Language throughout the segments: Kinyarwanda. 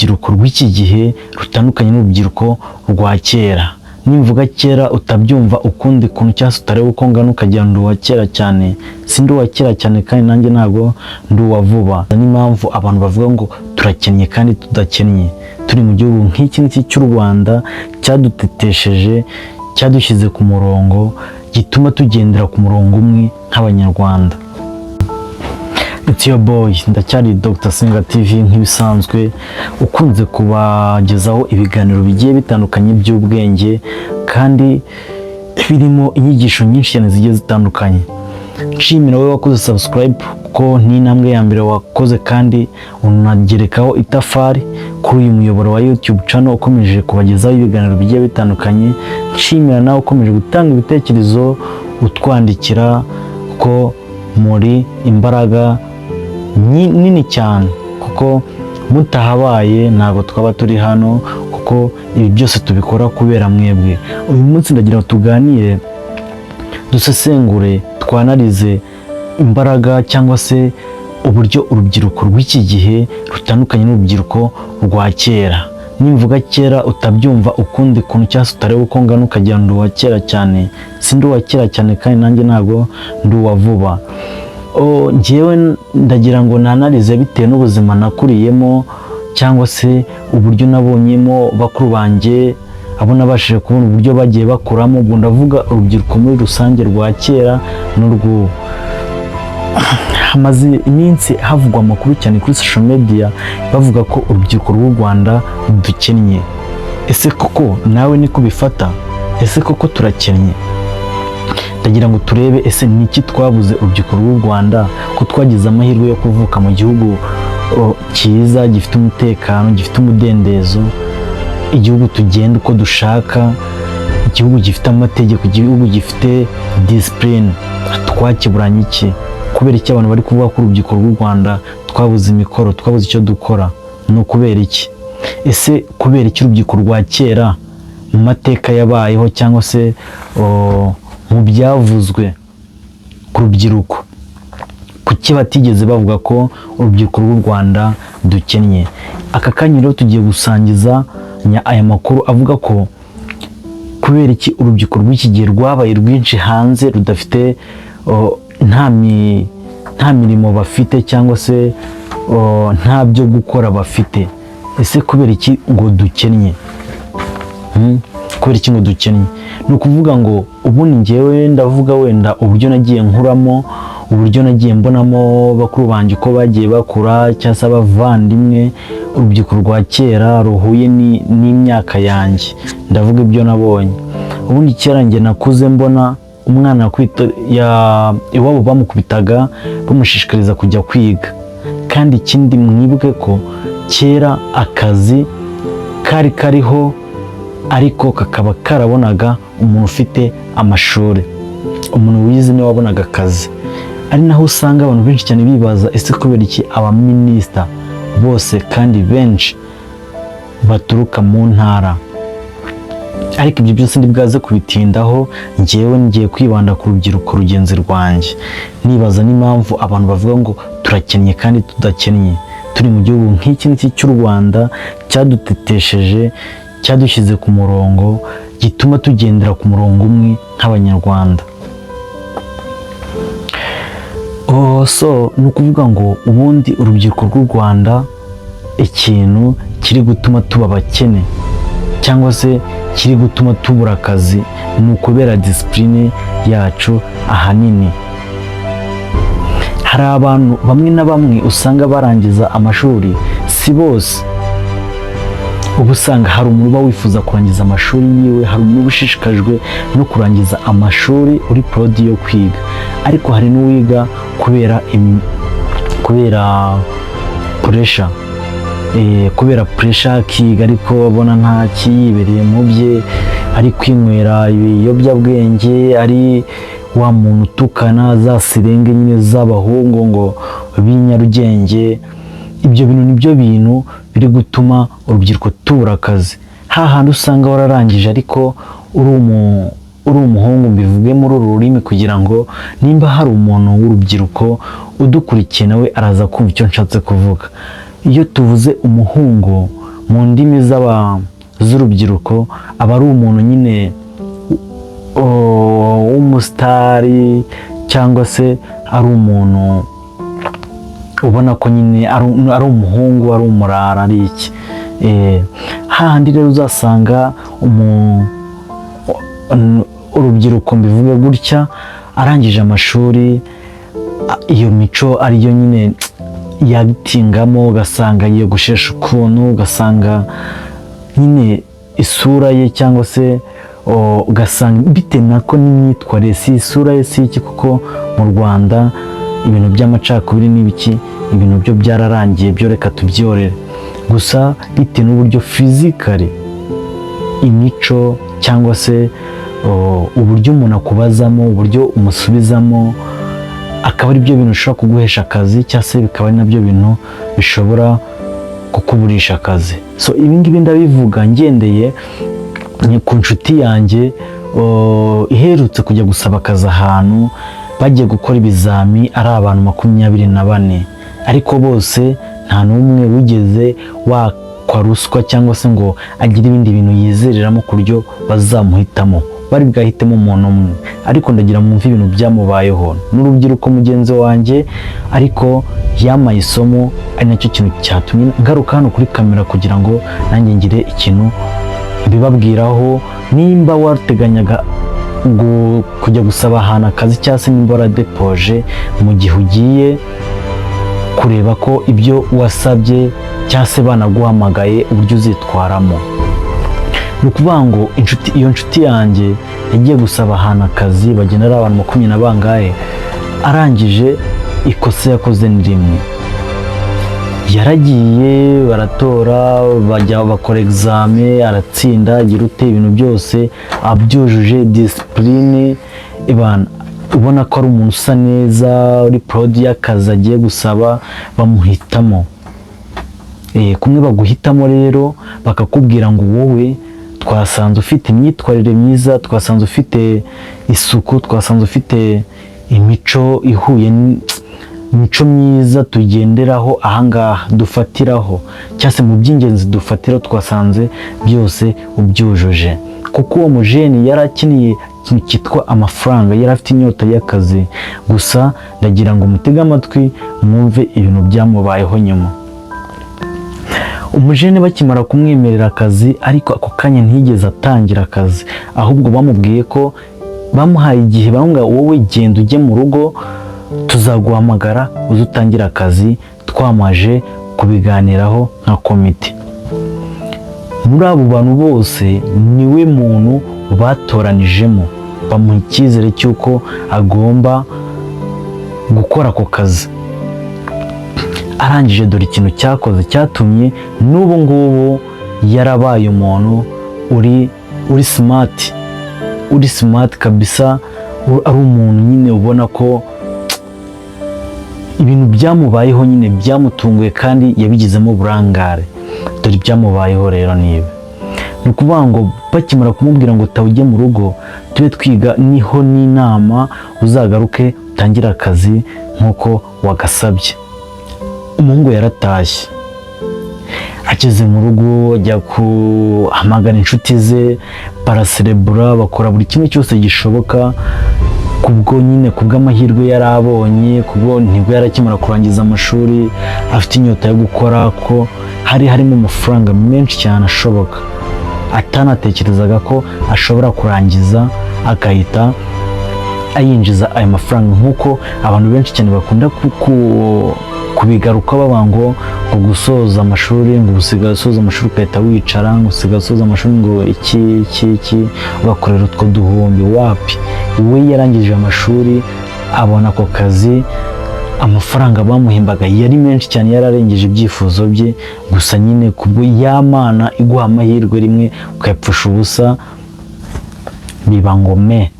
urubyiruko rw'iki gihe rutandukanye n'urubyiruko rwa kera. Nimvuga kera utabyumva ukundi kuntu cyangwa se utareba uko ngana ukagira ndi uwa kera cyane, si ndi uwa kera cyane kandi nanjye ntabwo ndi uwa vuba. N'impamvu abantu bavuga ngo turakennye kandi tudakennye, turi mu gihugu nk'iki ngiki cy'u Rwanda cyadutetesheje, cyadushyize ku murongo, gituma tugendera ku murongo umwe nk'abanyarwanda. It's your boy, ndacyari Dr. Senga TV nk'ibisanzwe, ukunze kubagezaho ibiganiro bigiye bitandukanye by'ubwenge kandi birimo inyigisho nyinshi cyane zigiye zitandukanye. Nshimira wowe wakoze subscribe kuko ni intambwe ya mbere wakoze kandi unagerekaho itafari kuri uyu muyoboro wa YouTube channel ukomeje kubagezaho ibiganiro bigiye bitandukanye. Nshimira nawe ukomeje gutanga ibitekerezo utwandikira ko muri imbaraga nini cyane, kuko mutahabaye ntabwo twaba turi hano, kuko ibi byose tubikora kubera mwebwe. Uyu munsi ndagira ngo tuganire, dusesengure, twanarize imbaraga cyangwa se uburyo urubyiruko rw'iki gihe rutandukanye n'urubyiruko rwa kera. Nimvuga kera utabyumva ukundi kuntu cyangwa se utareba uko ngana ukagira ndi uwa kera cyane, si ndi uwa kera cyane kandi nanjye ntabwo ndi uwa vuba. Njyewe ndagira ngo nanarize bitewe n'ubuzima nakuriyemo cyangwa se uburyo nabonyemo bakuru banjye, abo nabashije kubona uburyo bagiye bakuramo. Ubwo ndavuga urubyiruko muri rusange rwa kera n'urw'ubu. Hamaze iminsi havugwa amakuru cyane kuri social media bavuga ko urubyiruko rw'u Rwanda dukennye. Ese koko nawe niko ubifata? Ese koko turakennye? Ndagira ngo turebe ese ni iki twabuze urubyiruko rw'u Rwanda ko twagize amahirwe yo kuvuka mu gihugu cyiza, gifite umutekano, gifite umudendezo, igihugu tugenda uko dushaka, igihugu gifite amategeko, igihugu gifite discipline. Twakiburanye iki? Kubera iki abantu bari kuvuga ko urubyiruko rw'u Rwanda twabuze imikoro, twabuze icyo dukora? Ni ukubera iki? Ese kubera iki urubyiruko rwa kera mu mateka yabayeho cyangwa se mu byavuzwe ku rubyiruko, kuki batigeze bavuga ko urubyiruko rw'u Rwanda dukennye? Aka kanya rero tugiye gusangiza aya makuru avuga ko kubera iki urubyiruko rw'iki gihe rwabaye rwinshi hanze, rudafite nta mirimo bafite cyangwa se nta byo gukora bafite. Ese kubera iki ngo dukennye? Kubera iki ngo dukennye? Ni ukuvuga ngo ubundi njyewe ndavuga wenda uburyo nagiye nkuramo, uburyo nagiye mbonamo bakuru banjye uko bagiye bakura cyangwa se abavandimwe, urubyiruko rwa kera ruhuye n'imyaka yanjye. Ndavuga ibyo nabonye. Ubundi kera njye nakuze mbona umwana iwabo bamukubitaga bamushishikariza kujya kwiga. Kandi ikindi mwibuke ko kera akazi kari kariho ariko kakaba karabonaga umuntu ufite amashuri, umuntu wize niwe wabonaga akazi. Ari naho usanga abantu benshi cyane bibaza ese kubera iki abaminisita bose kandi benshi baturuka mu ntara? Ariko ibyo byose ndibwaze kubitindaho, njyewe ngiye kwibanda ku rubyiruko rugenzi rwanjye, nibaza n'impamvu abantu bavuga ngo turakennye kandi tudakennye. Turi mu gihugu nk'iki ngiki cy'u Rwanda cyadutetesheje, cyadushyize ku murongo, gituma tugendera ku murongo umwe nk'abanyarwanda. Ni ukuvuga ngo ubundi urubyiruko rw'u Rwanda ikintu kiri gutuma tuba abakene cyangwa se kiri gutuma tubura akazi ni ukubera discipline yacu ahanini. Hari abantu bamwe na bamwe usanga barangiza amashuri, si bose. Ubu usanga hari umuntu uba wifuza kurangiza amashuri yiwe, hari umuntu ushishikajwe no kurangiza amashuri uri prodi yo kwiga, ariko hari n'uwiga kubera pressure akiga, ariko abona nta kiyibereye mu bye, ari kwinywera ibiyobyabwenge, ari wa muntu utukana za sirenge nyine z'abahungu ngo b'inyarugenge. Ibyo bintu nibyo bintu biri gutuma urubyiruko tubura akazi. Hahandi usanga wararangije ariko uri umuhungu, mbivuge muri uru rurimi kugira ngo nimba hari umuntu w'urubyiruko udukurikiye nawe araza kumva icyo nshatse kuvuga. Iyo tuvuze umuhungu mu ndimi z'urubyiruko aba ari umuntu nyine w'umusitari, cyangwa se ari umuntu ubona ko nyine ari umuhungu, ari umurara, ari iki. Hahandi rero uzasanga urubyiruko mbivuge gutya, arangije amashuri iyo mico ariyo nyine yabitingamo, ugasanga yiyogoshesha ukuntu, ugasanga nyine isura ye, cyangwa se ugasanga bitewe nako n'imyitwarire, si isura ye si iki, kuko mu Rwanda ibintu by'amacakubiri n'ibiki, ibintu byo byararangiye, byo reka tubyorere. Gusa bitewe n'uburyo fizikali, imico, cyangwa se uburyo umuntu akubazamo, uburyo umusubizamo, akaba ari byo bintu bishobora kuguhesha akazi, cyangwa se bikaba ari nabyo bintu bishobora kukuburisha akazi. So ibi ngibi ndabivuga ngendeye ku nshuti yanjye iherutse kujya gusaba akazi ahantu, bagiye gukora ibizami ari abantu 24, ariko bose nta n'umwe wigeze wakwa ruswa, cyangwa se ngo agire ibindi bintu yizereramo ku buryo bazamuhitamo, bari bwahitemo umuntu umwe. Ariko ndagira mwumve ibintu byamubayeho n'urubyiruko mugenzi wanjye, ariko yamaye isomo, ari nacyo kintu cyatumye ngaruka hano kuri kamera kugira ngo nanjye ngire ikintu mbibabwiraho. Nimba wateganyaga kujya gusaba ahantu akazi, cyangwa se nimba waradepoje, mu gihe ugiye kureba ko ibyo wasabye cyangwa se banaguhamagaye uburyo uzitwaramo. Ni ukuvuga ngo iyo nshuti yanjye yagiye gusaba ahantu akazi, bagenda ari abantu 20 bangahe, arangije ikosa yakoze ni rimwe. Yaragiye baratora, bakora exame, aratsinda, agira ibintu byose abyujuje, disipurine, ubona ko ari umuntu usa neza, uri proud y'akazi agiye gusaba, bamuhitamo. Kumwe baguhitamo rero bakakubwira ngo wowe twasanze ufite imyitwarire myiza, twasanze ufite isuku, twasanze ufite imico ihuye, imico myiza tugenderaho ahangaha, dufatiraho, cyangwa se mu by'ingenzi dufatiraho, twasanze byose ubyujuje. Kuko uwo mujeni yari akiniye ikintu cyitwa amafaranga, yari afite inyota y'akazi. Gusa ndagira ngo mutege amatwi mwumve ibintu byamubayeho nyuma. Umujene bakimara kumwemerera akazi, ariko ako kanya ntiyigeze atangira akazi, ahubwo bamubwiye ko bamuhaye igihe, bamubwira wowe genda ujye mu rugo, tuzaguhamagara uze utangire akazi, twamaje kubiganiraho nka komite. Muri abo bantu bose niwe muntu batoranijemo, bamuha icyizere cy'uko agomba gukora ako kazi. Arangije dore ikintu cyakoze cyatumye n'ubu ngubu yarabaye umuntu uri smart kabisa, ari umuntu nyine ubona ko ibintu byamubayeho nyine byamutunguye kandi yabigizemo uburangare. Dore ibyamubayeho rero niba ni ukuvuga ngo bakimara kumubwira ngo tawujye mu rugo tube twiga, niho n'inama uzagaruke utangire akazi nk'uko wagasabye. Umuhungu yaratashye, ageze mu rugo ajya guhamagara inshuti ze, baraserebura, bakora buri kimwe cyose gishoboka, kubwo nyine kubw'amahirwe yari abonye, kubwo nibwo yarakimara kurangiza amashuri, afite inyota yo gukora, ko harimo amafaranga menshi cyane ashoboka, atanatekerezaga ko ashobora kurangiza agahita ayinjiza ayo mafaranga, nk'uko abantu benshi cyane bakunda kubigaruka bavuga ngo gusoza amashuri, ngo usigaye usoza amashuri ugahita wicara, ngo usigaye usoza amashuri ngo iki ugakorera utwo duhumbi. Wapi, we yarangije amashuri abona ako kazi, amafaranga bamuhembaga yari menshi cyane, yararengeje ibyifuzo bye. Gusa nyine kubwo y'Imana iguha amahirwe rimwe ukayapfusha ubusa, biba ngome.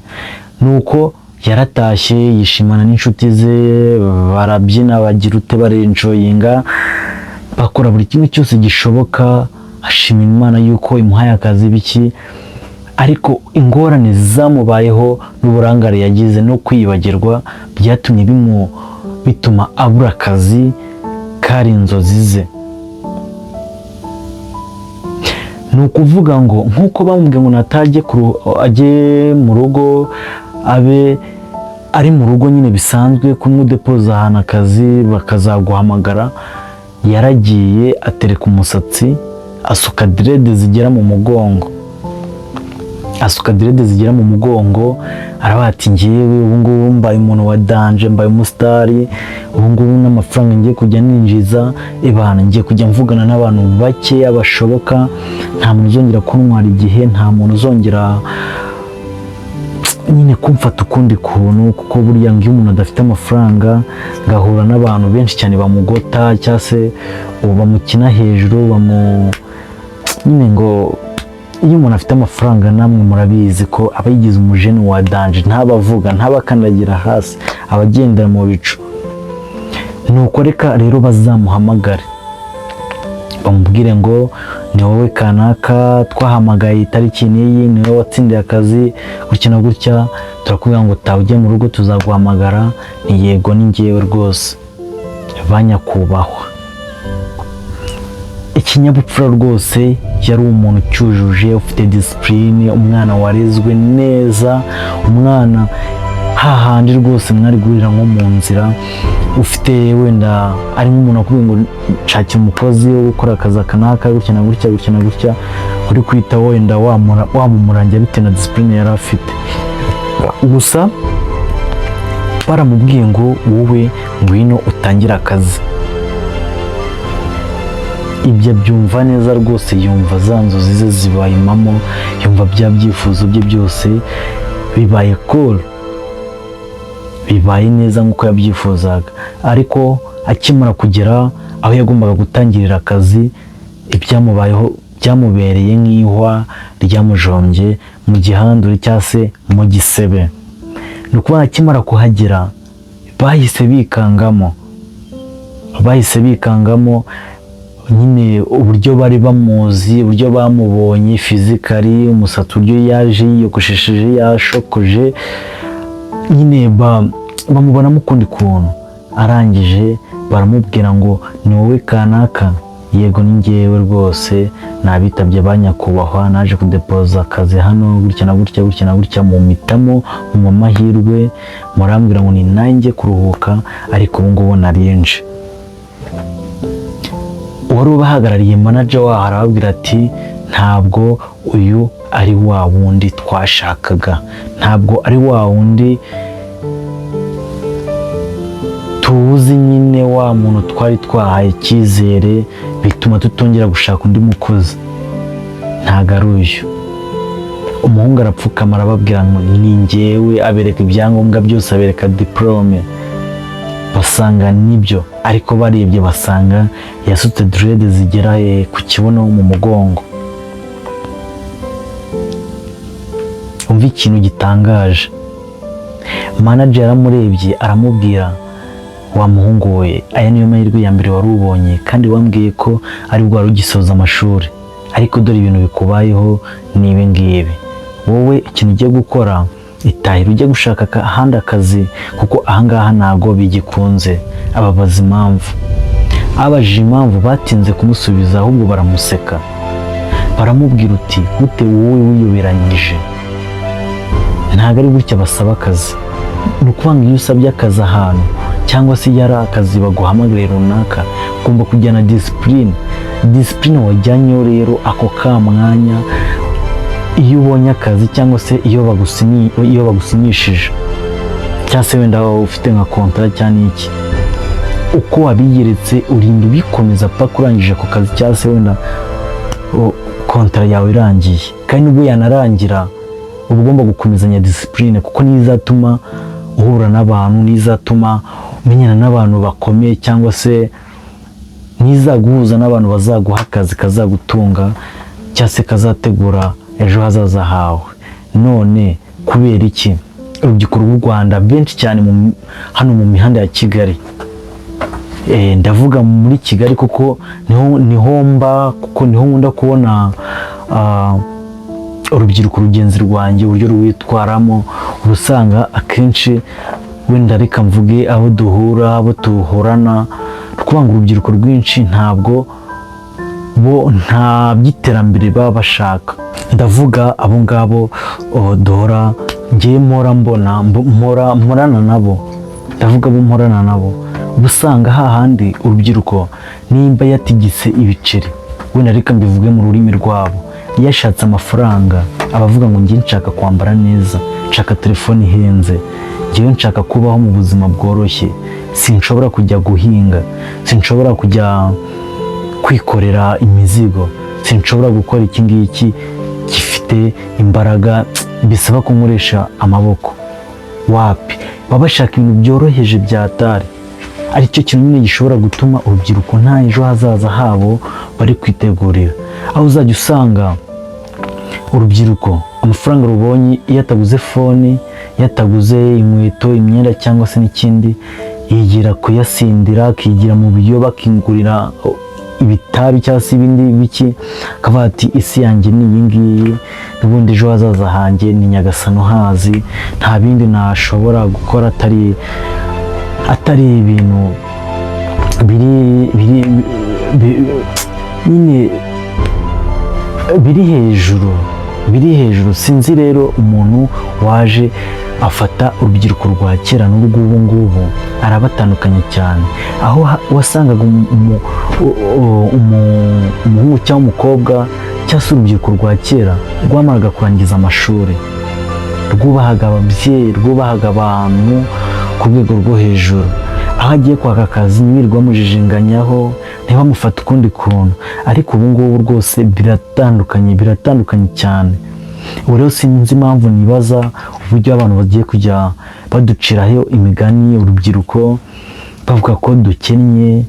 Nuko yaratashye yishimana n'inshuti ze, barabyina, bagira barenjoyinga, bakora buri kimwe cyose gishoboka, ashimira Imana yuko imuhaye akazi biki. Ariko ingorane zamubayeho n'uburangare yagize no kwibagirwa byatumye bituma abura akazi kari inzozi ze. ni ukuvuga ngo nk'uko bamubwiye ngo natajye ajye mu rugo abe ari mu rugo nyine bisanzwe kumudepoza ahantu akazi bakazaguhamagara, yaragiye atereka umusatsi asuka direde zigera mu mugongo, aravuga ati ngewe ubu ngubu mbaye umuntu wa danje, mbaye umusitari, ubu ngubu n'amafaranga ngiye kujya ninjiza ibana ngiye kujya mvugana n'abantu bakeya bashoboka, nta muntu uzongera kuntwara igihe, nta muntu uzongera nyine kumfata ukundi kuntu, kuko burya ngo iyo umuntu adafite amafaranga ngahura n'abantu benshi cyane bamugota cyangwa se bamukina hejuru, nyine ngo iyo umuntu afite amafaranga namwe murabizi ko aba yigize umujeni wa danje, ntabavuga, ntabakandagira hasi, abagendera mu bicu. Nuko reka rero bazamuhamagare bamubwire ngo ni wowe kanaka twahamagaye itariki n'iyi, ni wowe watsindiye akazi gutya na gutya, turakubwira ngo ujye mu rugo tuzaguhamagara. Ni yego ni ngewe rwose. Banyakubahwa, ikinyabupfura rwose, yari umuntu ucyujuje, ufite disipurine, umwana warezwe neza, umwana hahandi rwose mwari guhurira nko mu nzira, ufite wenda ari nk'umuntu akubwiye ngo nshakira umukozi wo gukora akazi kanaka gutya na gutya gutya na gutya, uri kwita wenda wamumurangira bitewe na disipurine yari afite. Gusa baramubwiye ngo wowe ngwino utangire akazi. Ibyo byumva neza rwose, yumva za nzozi ze zibaye impamo, yumva bya byifuzo bye byose bibaye cool, bibaye neza nk'uko yabyifuzaga. Ariko akimara kugera aho yagombaga gutangirira akazi, ibyamubayeho byamubereye nk'ihwa ryamujombye mu gihandure cyangwa se mu gisebe. Ni ukuvuga akimara kuhagera bahise bikangamo nyine uburyo bari bamuzi, uburyo bamubonye fizikali, umusatsi uburyo yaje yiyogoshesheje, yashokoje, nyine bamubonamo ukundi kuntu. Arangije baramubwira ngo ni wowe kanaka, yego ni ngewe rwose, nabitabye banyakubahwa, naje kudepoza akazi hano gutya na gutya gutya na gutya, mu mitamo mu mahirwe murambwira ngo ni nanjye kuruhuka, ariko ubu ngubu narinje. Uwari ubahagarariye manager waho arababwira ati ntabwo uyu ari wa wundi twashakaga, ntabwo ari wa wundi tuzi, nyine wa muntu twari twahaye icyizere bituma tutongera gushaka undi mukozi, ntabwo ari uyu. Umuhungu arapfukama arababwira ngo ni ngewe, abereka ibyangombwa byose, abereka diplome, basanga nibyo, ariko barebye basanga yasutse direde zigera ku kibuno mu mugongo. Umva ikintu gitangaje, manager yaramurebye aramubwira, wa muhungu we, aya niyo mahirwe ya mbere wari ubonye, kandi wambwiye ko ari bwo wari ugisoza amashuri, ariko dore ibintu bikubayeho ni ibi ngibi. Wowe ikintu ugiye gukora, itahira ujye gushaka ahandi akazi, kuko ahangaha ntago bigikunze. Ababaza impamvu, abajije impamvu batinze kumusubiza, ahubwo baramuseka, baramubwira uti gute wowe wiyoberanyije, ntabwo ari gutya basaba akazi. Ni ukuvuga ngo iyo usabye akazi ahantu cyangwa se yari akazi baguhamagare runaka, ugomba kujyana disipurine wajyanyeho. Rero ako ka mwanya iyo ubonye akazi cyangwa se iyo bagusinyishije, cyangwa se wenda ufite nka kontara cyangwa iki, uko wabigeretse urinda ubikomeza paka urangije ako kazi, cyangwa se wenda kontara yawe irangiye. Kandi nubwo yanarangira uba ugomba gukomezanya disipurine, kuko niyo izatuma uhura n'abantu, niyo izatuma umenyana n'abantu bakomeye, cyangwa se niyo izaguhuza n'abantu bazaguha akazi kazagutunga, cyangwa se kazategura ejo hazaza hawe. None kubera iki urubyiruko rw'u Rwanda benshi cyane hano mu mihanda ya Kigali, ndavuga muri Kigali kuko niho mba, kuko niho nkunda kubona urubyiruko rugenzi rwanjye uburyo rwitwaramo, urusanga akenshi wenda reka mvuge abo duhura, abo tuhorana, kuvuga ngo urubyiruko rwinshi ntabwo bo nta by'iterambere baba bashaka. Ndavuga abo ngabo duhora ngiye mporana nabo, ndavuga abo mporana nabo. Uba usanga hahandi urubyiruko nimba yatigise ibiceri, wenda reka mbivuge mu rurimi rwabo, yashatse amafaranga abavuga ngo ngiye nshaka kwambara neza, nshaka telefone ihenze, ngiye nshaka kubaho mu buzima bworoshye, sinshobora kujya guhinga, sinshobora kujya kwikorera imizigo, sinshobora gukora iki ngiki gifite imbaraga bisaba kunkoresha amaboko. Wapi, baba bashaka ibintu byoroheje byatari, aricyo kintu nyine gishobora gutuma urubyiruko nta ejo hazaza habo bari kwitegurira. Aho uzajya usanga urubyiruko amafaranga rubonye iyo ataguze fone, iyo ataguze inkweto, imyenda cyangwa se n'ikindi, yigira kuyasindira, akigira mu biyoba, akingurira ibitabi cyangwa se ibindi biki, akavuga ati isi yanjye ni iyi ngiyi, n'ubundi ejo hazaza hanjye ni nyagasano hazi, nta bindi nashobora gukora atari ibintu biri hejuru. Sinzi rero umuntu waje afata urubyiruko rwa kera n'urw'ubu ngubu arabatandukanye cyane. Aho wasangaga umuhungu cyangwa umukobwa cyangwa se urubyiruko rwa kera rwamaraga kurangiza amashuri, rwubahaga ababyeyi, rwubahaga abantu ku rwego rwo hejuru. Aho agiye kwaka akazi ntibirirwe bamujijinganyaho, ntibamufate ukundi kuntu. Ariko ubu ngubu rwose biratandukanye cyane. Ubu rero sinzi impamvu nibaza uburyo abantu bagiye kujya baduciraho imigani urubyiruko, bavuga ko dukennye,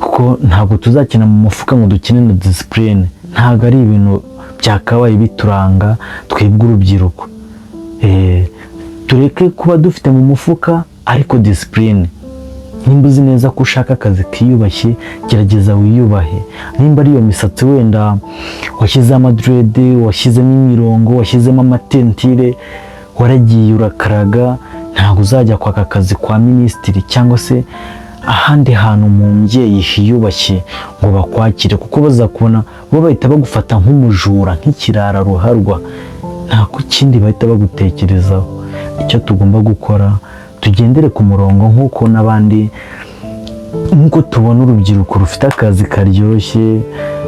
kuko ntabwo tuzakina mu mufuka ngo dukine na disipurine. Ntabwo ari ibintu byakabaye bituranga twebwe urubyiruko. Tureke kuba dufite mu mufuka ariko disipurine. Nimba uzi neza ko ushaka akazi kiyubashye, gerageza wiyubahe. Nimba ari iyo misatsi wenda washyizemo amadrede, washyizemo imirongo, washyizemo amatentire, waragiye urakaraga, ntabwo uzajya kwaka akazi kwa minisitiri cyangwa se ahandi hantu mu mbyeyi hiyubashye ngo bakwakire, kuko bazakubona bo bahita bagufata nk'umujura, nk'ikirara ruharwa, nta kindi bahita bagutekerezaho. Icyo tugomba gukora, tugendere ku murongo nk'uko n'abandi, nk'uko tubona urubyiruko rufite akazi karyoshye,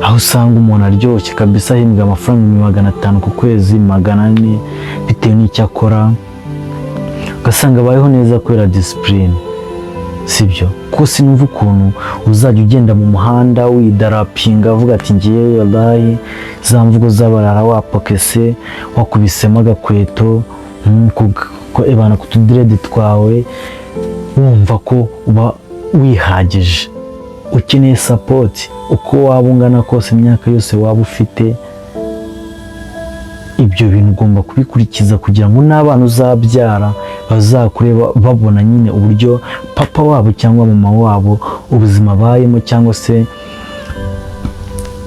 aho usanga umuntu aryoshye kabisa, ahembwa amafaranga 500 ku kwezi, 400 bitewe n'icyo akora, ugasanga abayeho neza kubera disipurine. Sibyo? Kuko sinumva ukuntu uzajya ugenda mu muhanda widarapinga avuga ati ngiye wallahi, za mvugo z'abarara wapokese, wakubisemo agakweto, ebana ku tudirede twawe, wumva ko uba wihagije, ukeneye sapoti uko waba ungana kose, imyaka yose waba ufite. Ibyo bintu ugomba kubikurikiza kugira ngo n'abana uzabyara bazakureba babona nyine uburyo papa wabo cyangwa mama wabo ubuzima bayemo, cyangwa se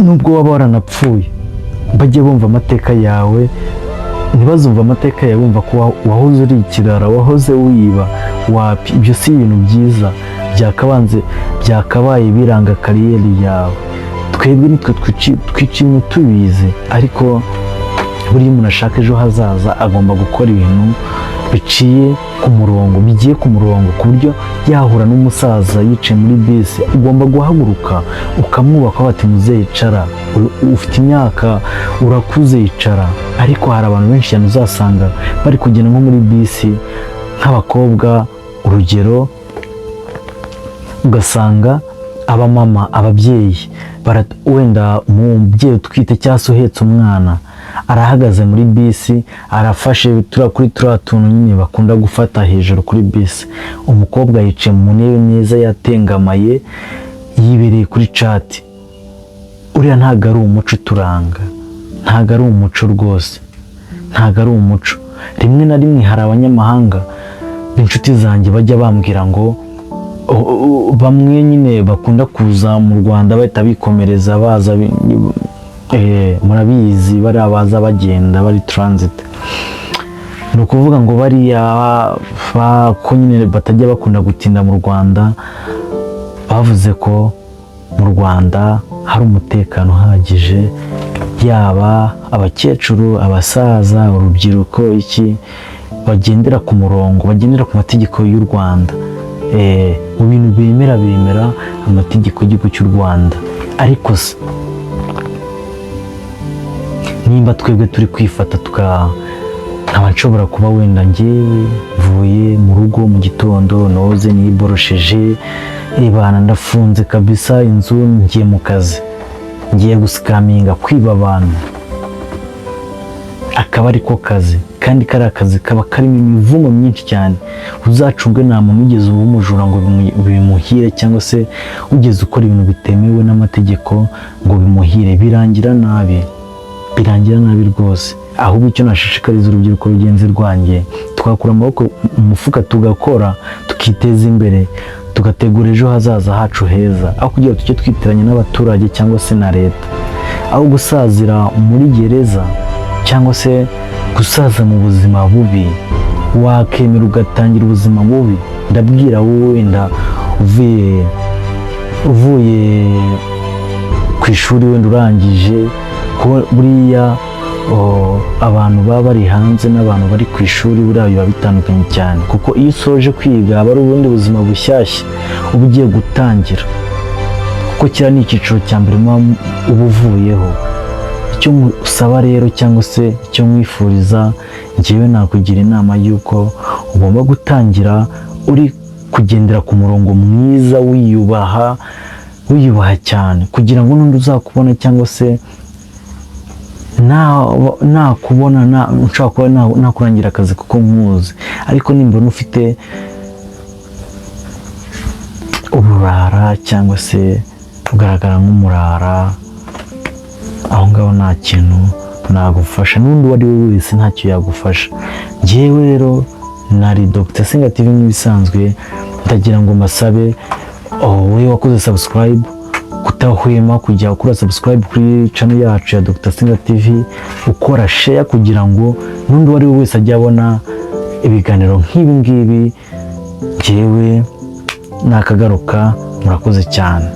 nubwo waba waranapfuye bajye bumva amateka yawe, ntibazumva amateka yawe bumva ko wahoze uri ikirara, wahoze wiba. Wapi, ibyo si ibintu byiza byakabaye biranga kariyeri yawe. Twebwe nitwe twicimwe tubizi, ariko buriya umuntu ashaka ejo hazaza agomba gukora ibintu biciye ku murongo, bigiye ku murongo, ku buryo yahura n'umusaza yicaye muri bisi, ugomba guhaguruka ukamwubaka, bati muzehe yicara, ufite imyaka, urakuze, yicara. Ariko hari abantu benshi cyane uzasanga bari kugenda nko muri bisi nk'abakobwa, urugero, ugasanga abamama, ababyeyi, wenda umubyeyi utwite cyangwa se uhetse umwana arahagaze muri bisi, arafashe kuri turiya tuntu nyine bakunda gufata hejuru kuri bisi. Umukobwa yicaye mu ntebe neza yatengamaye, yibereye kuri cati. Uriya ntabwo ari umuco uturanga, ntabwo ari umuco rwose, ntabwo ari umuco. Rimwe na rimwe hari abanyamahanga b'inshuti zanjye bajya bambwira ngo bamwe nyine bakunda kuza mu Rwanda bahita bikomereza baza, murabizi bariya baza bagenda bari transit. Ni ukuvuga ngo bariya ko nyine batajya bakunda gutinda mu Rwanda, bavuze ko mu Rwanda hari umutekano uhagije, yaba abakecuru, abasaza, urubyiruko, iki bagendera ku murongo, bagendera ku mategeko y'u Rwanda, mu bintu bemera amategeko y'igihugu cy'u Rwanda. Ariko se nimba twebwe turi kwifata nkaba nshobora kuba wenda ngewe mvuye mu rugo mu gitondo, noze niborosheje, ibana ndafunze kabisa inzu, ngiye mu kazi, ngiye gusikaminga, kwiba abantu, akaba ariko kazi, kandi kari akazi kaba karimo imivumo myinshi cyane. Uzacunge nta muntu ugeze uba umujura ngo bimuhire, cyangwa se ugeze ukora ibintu bitemewe n'amategeko ngo bimuhire, birangira nabi rwose. Ahubwo icyo nashishikariza urubyiruko rugenzi rwanjye, twakura amaboko mu mufuka tugakora, tukiteza imbere, tugategura ejo hazaza hacu heza, aho kugira ngo tujye twitiranya n'abaturage cyangwa se na leta, aho gusazira muri gereza cyangwa se gusaza mu buzima bubi. Wakemera ugatangira ubuzima bubi. Ndabwira wowe wenda uvuye ku ishuri, wenda urangije, ko buriya abantu baba bari hanze n'abantu bari ku ishuri buriya biba bitandukanye cyane, kuko iyo usoje kwiga aba ari ubundi buzima bushyashya uba ugiye gutangira, kuko kiriya ni icyiciro cya mbere uba uvuyeho. Icyo usaba rero cyangwa se icyo mwifuriza, njyewe nakugira inama y'uko ugomba gutangira uri kugendera ku murongo mwiza, wiyubaha cyane, kugira ngo n'undi uzakubona cyangwa se nakubona nshobora kuba nakurangira akazi kuko nkuzi, ariko nimbona ufite uburara cyangwa se ugaragara nk'umurara, aho ngaho nta kintu nagufasha, n'undi uwo ari we wese ntacyo yagufasha. Njyewe rero nari Dr Senga TV nk'ibisanzwe, ndagira ngo mbasabe wowe wakoze subscribe kutahwema kujya ukora subscribe kuri channel yacu ya Dr Senga TV, ukora share kugira ngo n'undi uwo ari we wese ajye abona ibiganiro nk'ibi ngibi. Njyewe nakagaruka, murakoze cyane.